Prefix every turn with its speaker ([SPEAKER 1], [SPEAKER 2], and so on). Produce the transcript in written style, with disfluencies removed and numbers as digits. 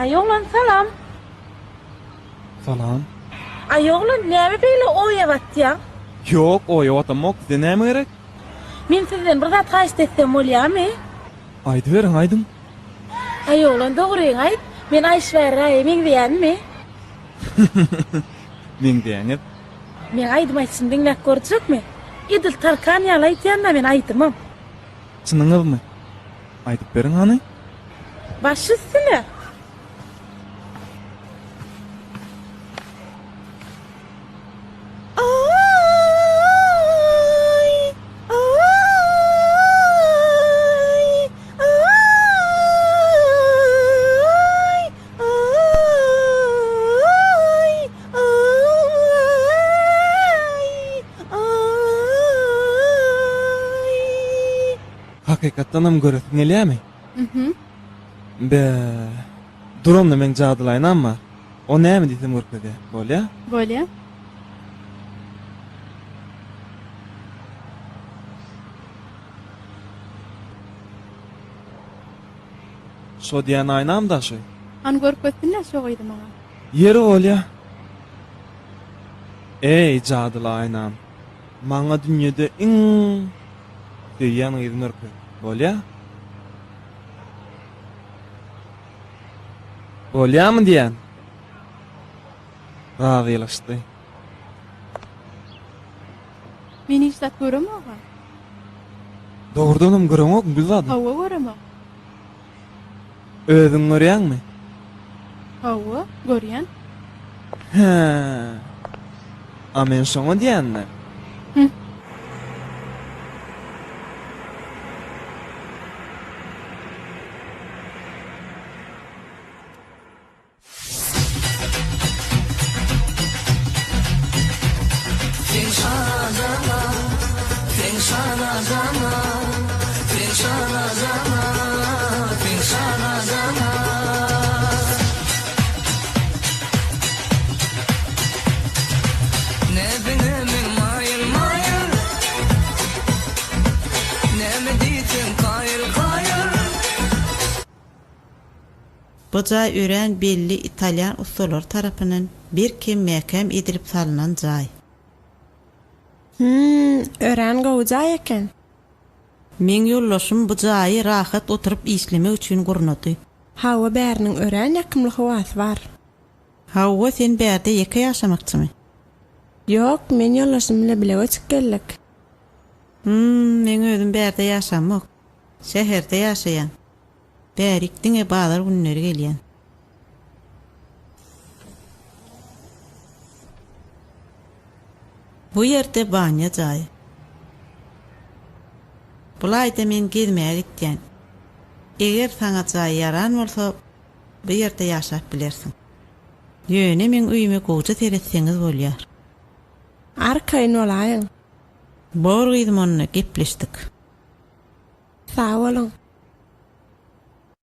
[SPEAKER 1] Ayoglan salam.
[SPEAKER 2] Salam.
[SPEAKER 1] Ayoglan näme beýle oýabatdyň?
[SPEAKER 2] Yok, o yotamok. Size näme gerek?
[SPEAKER 1] Men sizden bir zat haýyş etsem bolýarmy?
[SPEAKER 2] Aýdy beriň, aýdym.
[SPEAKER 1] Ayoglan dogry aýt. Men Aýşwara emin diýänmi?
[SPEAKER 2] Men diýeňir.
[SPEAKER 1] Men aýdym aýtşym diňläp görjekmi? Edil Tarkan ýaly aýtýanda men aýdymam.
[SPEAKER 2] Çynyňyzmy? Aýdyp beriň hany?
[SPEAKER 1] Baş üstüne.
[SPEAKER 2] Hakykatdanam göresin gelýärmi? Be, durumda men jadylaýnam ama o näme diýsem görkede, bolýa?
[SPEAKER 3] Bolýa.
[SPEAKER 2] Şo diýen aýnam da şo.
[SPEAKER 3] An görkezinde şoýdy maňa.
[SPEAKER 2] Ýeri bolýa. Ey jadylaýnam. Maňa dünýede iň diýen ýerine görkede, bolýa? Bolýarmy diýen? Ragylaşdy.
[SPEAKER 3] Meni hiç zat göremok.
[SPEAKER 2] Dogrudanam göremok bilýärdim.
[SPEAKER 3] Hawa göremok.
[SPEAKER 2] Özüň görýärmi?
[SPEAKER 3] Hawa görýän.
[SPEAKER 2] He. A men şoňa diýänler.
[SPEAKER 4] Bu jaý ören belli İtalyan ustalar tarapynyň bir kim mäkem edilip salynan jaý.
[SPEAKER 5] Ören gowjay eken.
[SPEAKER 4] Men ýollaşym bu jaýy rahat oturup işlemek üçin gurnady.
[SPEAKER 5] Hawa bäriniň ören ýakymly howasy bar.
[SPEAKER 4] Hawa sen bärde ýeke ýaşamakçymy?
[SPEAKER 5] Ýok, men ýollaşym bilen bile geçip geldik.
[SPEAKER 4] Men özüm bärde ýaşamak. Şäherde ýaşaýan. Bärikdiňe bazar günleri gelýän. Bu ýerde baňa jaý. Bulaýda men gezmäge gitdim. Eger saňa jaý ýaran bolsa, bu ýerde ýaşap bilersiň. Ýöne men üýüme gowy teretseňiz bolýar.
[SPEAKER 5] Arkaýyn olaýyn.
[SPEAKER 4] Bor gydym ony gepleşdik.
[SPEAKER 5] Sag bolun.